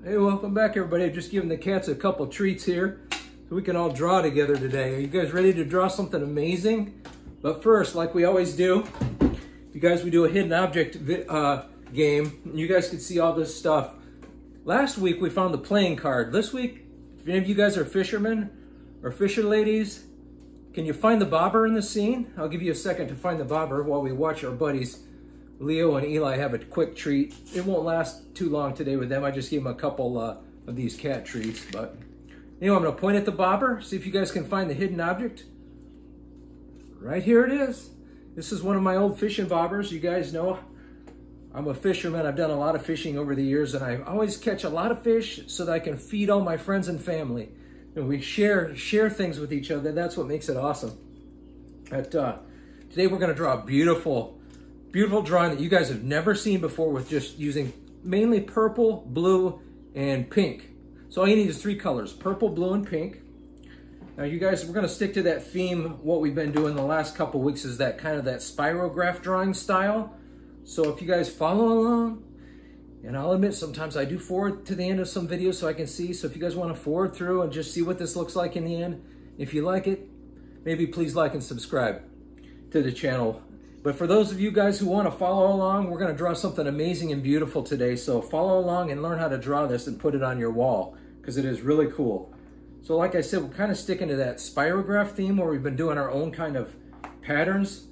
Hey, welcome back everybody. Just giving the cats a couple treats here so we can all draw together today. Are you guys ready to draw something amazing? But first, like we always do, we do a hidden object game. You guys can see all this stuff. Last week we found the playing card. This week, if any of you guys are fishermen or fisher ladies, can you find the bobber in the scene? I'll give you a second to find the bobber while we watch our buddies Leo and Eli have a quick treat. It won't last too long today with them. I just gave them a couple of these cat treats. But anyway, I'm gonna point at the bobber, see if you guys can find the hidden object. Right here it is. This is one of my old fishing bobbers. You guys know I'm a fisherman. I've done a lot of fishing over the years, and I always catch a lot of fish so that I can feed all my friends and family. And we share things with each other. That's what makes it awesome. Today we're gonna draw a beautiful drawing that you guys have never seen before with just using mainly purple, blue, and pink. So all you need is 3 colors, purple, blue, and pink. Now you guys, we're gonna stick to that theme. What we've been doing the last couple weeks is that kind of that spirograph drawing style. So if you guys follow along, and I'll admit sometimes I do forward to the end of some videos so I can see. So if you guys wanna forward through and just see what this looks like in the end, if you like it, maybe please like and subscribe to the channel. But for those of you guys who want to follow along, we're going to draw something amazing and beautiful today. So follow along and learn how to draw this and put it on your wall because it is really cool. So like I said, we're kind of sticking to that spirograph theme where we've been doing our own kind of patterns.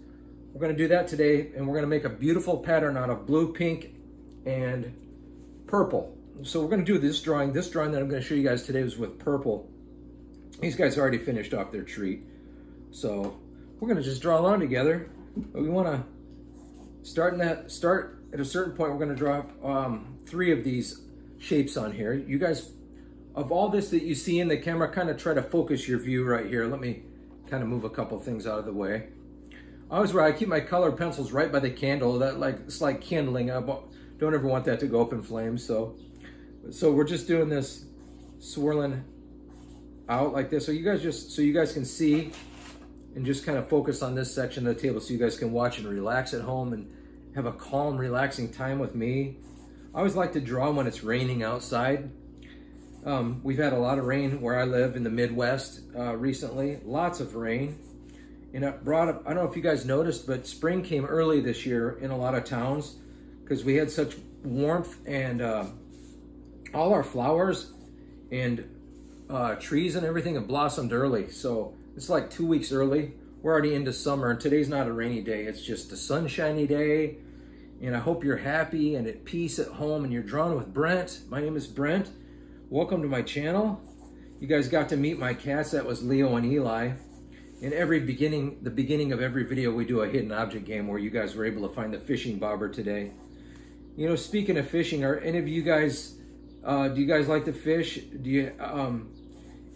We're going to do that today, and we're going to make a beautiful pattern out of blue, pink, and purple. So we're going to do this drawing. This drawing that I'm going to show you guys today was with purple. These guys already finished off their treat. So we're going to just draw along together. But we want to start at a certain point. We're going to draw 3 of these shapes on here. You guys, of all this that you see in the camera, kind of try to focus your view right here. Let me kind of move a couple things out of the way. I keep my colored pencils right by the candle. It's like kindling. I don't ever want that to go up in flames. So we're just doing this swirling out like this. So you guys can see. And just kind of focus on this section of the table so you guys can watch and relax at home and have a calm, relaxing time with me. I always like to draw when it's raining outside. We've had a lot of rain where I live in the Midwest recently, lots of rain. And I don't know if you guys noticed, but spring came early this year in a lot of towns because we had such warmth, and all our flowers and trees and everything have blossomed early. So it's like 2 weeks early. We're already into summer, and today's not a rainy day. It's just a sunshiny day. And I hope you're happy and at peace at home, and you're drawing with Brent. My name is Brent. Welcome to my channel. You guys got to meet my cats. That was Leo and Eli. In the beginning of every video, we do a hidden object game where you guys were able to find the fishing bobber today. You know, speaking of fishing, are any of you guys, do you guys like to fish? Do you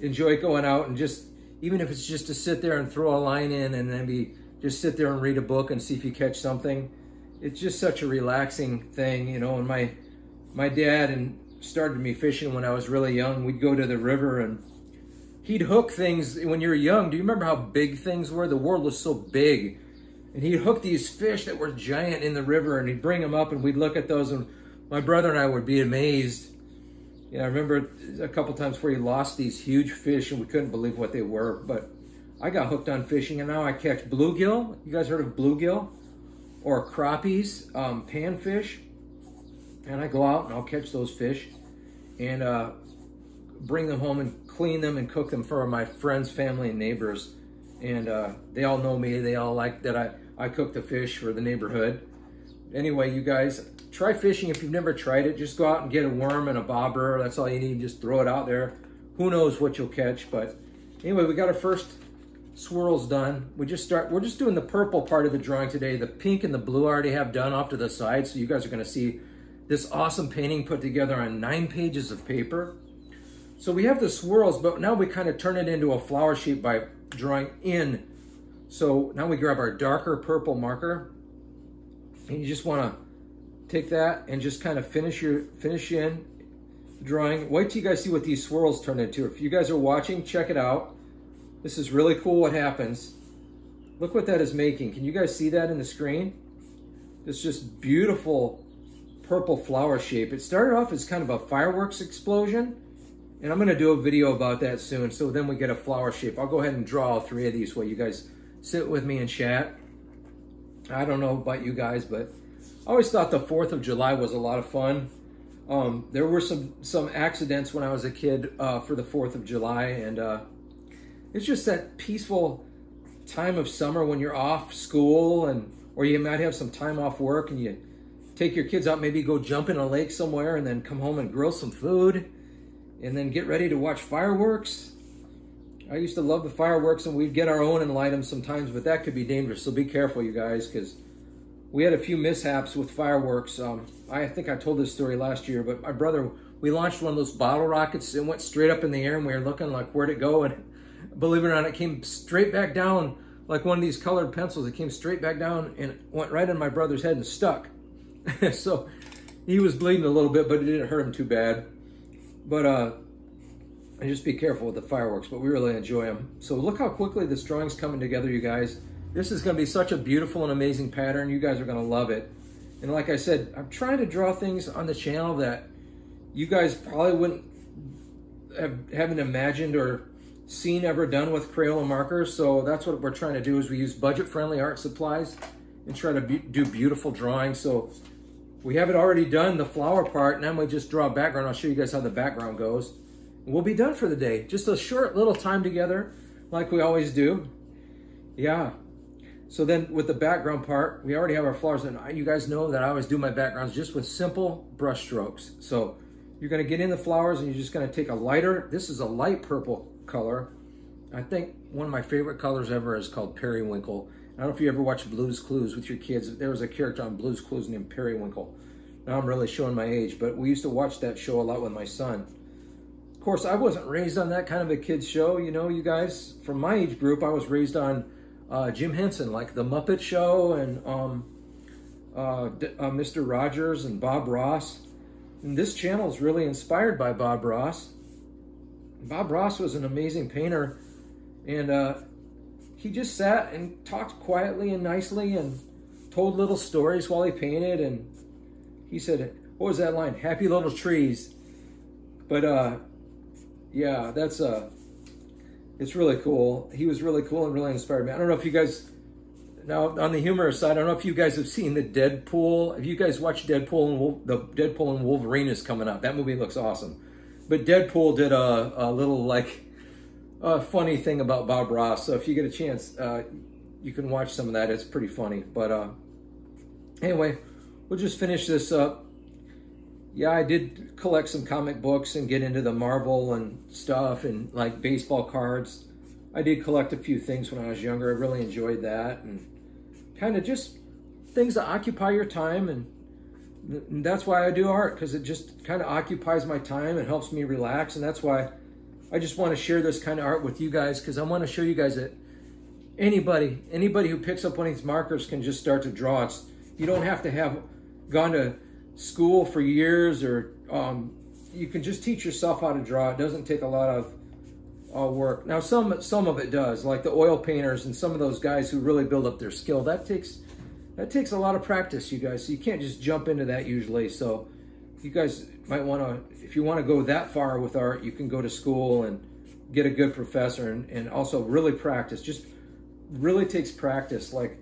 enjoy going out and just, even if it's just to sit there and throw a line in and maybe just sit there and read a book and see if you catch something? It's just such a relaxing thing, you know. And my dad started me fishing when I was really young. We'd go to the river and he'd hook things. When you were young, do you remember how big things were? The world was so big. And he'd hook these fish that were giant in the river, and he'd bring them up, and we'd look at those, and my brother and I would be amazed. Yeah, I remember a couple times where he lost these huge fish and we couldn't believe what they were. But I got hooked on fishing, and now I catch bluegill. You guys heard of bluegill? Or crappies, panfish. And I go out and I'll catch those fish and bring them home and clean them and cook them for my friends, family, and neighbors. And they all know me. They all like that I cook the fish for the neighborhood. Anyway, you guys, try fishing if you've never tried it. Just go out and get a worm and a bobber. That's all you need. Just throw it out there. Who knows what you'll catch. But anyway, we got our first swirls done. We're just doing the purple part of the drawing today. The pink and the blue I already have done off to the side. So you guys are going to see this awesome painting put together on 9 pages of paper. So we have the swirls, but now we kind of turn it into a flower shape by drawing in. So now we grab our darker purple marker. And you just want to take that and just kind of finish in drawing. Wait till you guys see what these swirls turn into. If you guys are watching, check it out. This is really cool what happens. Look what that is making. Can you guys see that in the screen? It's just beautiful purple flower shape. It started off as kind of a fireworks explosion, and I'm gonna do a video about that soon, so then we get a flower shape. I'll go ahead and draw all 3 of these while you guys sit with me and chat. I don't know about you guys, but I always thought the 4th of July was a lot of fun. There were some accidents when I was a kid for the 4th of July, and it's just that peaceful time of summer when you're off school, or you might have some time off work, and you take your kids out, maybe go jump in a lake somewhere, and then come home and grill some food, and then get ready to watch fireworks. I used to love the fireworks, and we'd get our own and light them sometimes, but that could be dangerous, so be careful, you guys, because we had a few mishaps with fireworks. I think I told this story last year, but my brother, we launched one of those bottle rockets. It went straight up in the air, and we were looking like, where'd it go? And believe it or not, it came straight back down like one of these colored pencils. It came straight back down and went right in my brother's head and stuck. So he was bleeding a little bit, but it didn't hurt him too bad. But and just be careful with the fireworks, but we really enjoy them. So look how quickly this drawing's coming together, you guys. This is gonna be such a beautiful and amazing pattern. You guys are gonna love it. And like I said, I'm trying to draw things on the channel that you guys probably wouldn't haven't imagined or seen ever done with Crayola markers. So that's what we're trying to do, is we use budget-friendly art supplies and try to do beautiful drawings. So we have it already done, the flower part, and then we just draw a background. I'll show you guys how the background goes. We'll be done for the day. Just a short little time together like we always do. Yeah. So then with the background part, we already have our flowers, and you guys know that I always do my backgrounds just with simple brush strokes. So you're gonna get in the flowers, and you're just gonna take a lighter, this is a light purple color. I think one of my favorite colors ever is called Periwinkle. I don't know if you ever watched Blue's Clues with your kids. There was a character on Blue's Clues named Periwinkle. Now I'm really showing my age, but we used to watch that show a lot with my son. Of course, I wasn't raised on that kind of a kid's show, you know, you guys. From my age group, I was raised on Jim Henson, like The Muppet Show, and Mr. Rogers and Bob Ross. And this channel is really inspired by Bob Ross. Bob Ross was an amazing painter, and he just sat and talked quietly and nicely and told little stories while he painted. And he said, what was that line? Happy little trees. But yeah, that's it's really cool. He was really cool and really inspired me. I don't know if you guys, now on the humorous side, I don't know if you guys have seen the Deadpool. If you guys watch Deadpool, and the Deadpool and Wolverine is coming out. That movie looks awesome. But Deadpool did a little like funny thing about Bob Ross. So if you get a chance, you can watch some of that. It's pretty funny. But anyway, we'll just finish this up. Yeah, I did collect some comic books and get into the Marvel and stuff, and like baseball cards. I did collect a few things when I was younger. I really enjoyed that, and kind of just things that occupy your time. And that's why I do art, because it just kind of occupies my time and helps me relax. And that's why I just want to share this kind of art with you guys, because I want to show you guys that anybody who picks up one of these markers can just start to draw. You don't have to have gone to school for years, or you can just teach yourself how to draw. It doesn't take a lot of work. Now some of it does, like the oil painters and some of those guys who really build up their skill. That takes a lot of practice, you guys. So you can't just jump into that usually. So you guys might want to, if you want to go that far with art, you can go to school and get a good professor, and also really practice. Just really takes practice. Like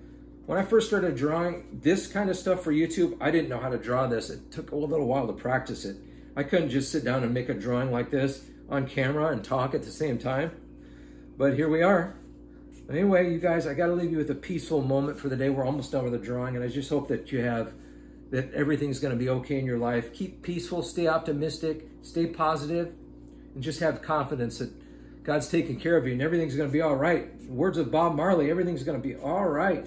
when I first started drawing this kind of stuff for YouTube, I didn't know how to draw this. It took a little while to practice it. I couldn't just sit down and make a drawing like this on camera and talk at the same time. But here we are. Anyway, you guys, I got to leave you with a peaceful moment for the day. We're almost done with the drawing, and I just hope that that everything's going to be okay in your life. Keep peaceful, stay optimistic, stay positive, and just have confidence that God's taking care of you and everything's going to be all right. In the words of Bob Marley, everything's going to be all right.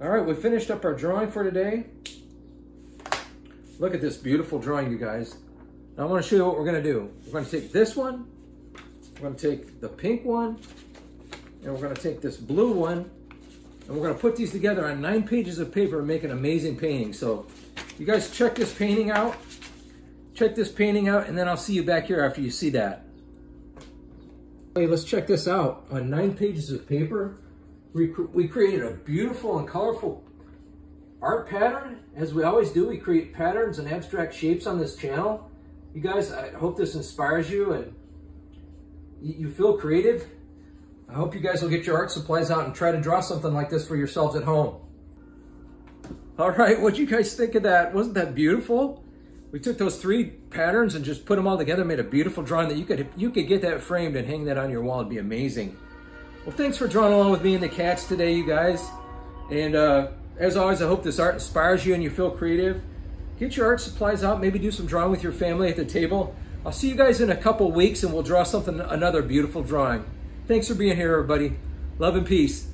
All right, we finished up our drawing for today. Look at this beautiful drawing, you guys. Now I want to show you what we're going to do. We're going to take this one, we're going to take the pink one, and we're going to take this blue one, and we're going to put these together on 9 pages of paper and make an amazing painting. So you guys check this painting out. Check this painting out, and then I'll see you back here after you see that. Hey, let's check this out. On 9 pages of paper, we created a beautiful and colorful art pattern. As we always do, we create patterns and abstract shapes on this channel. You guys, I hope this inspires you and you feel creative. I hope you guys will get your art supplies out and try to draw something like this for yourselves at home. All right, what'd you guys think of that? Wasn't that beautiful? We took those 3 patterns and just put them all together, made a beautiful drawing that you could get that framed and hang that on your wall. It'd be amazing. Well, thanks for drawing along with me and the cats today, you guys. And as always, I hope this art inspires you and you feel creative. Get your art supplies out, maybe do some drawing with your family at the table. I'll see you guys in a couple weeks and we'll draw another beautiful drawing. Thanks for being here, everybody. Love and peace.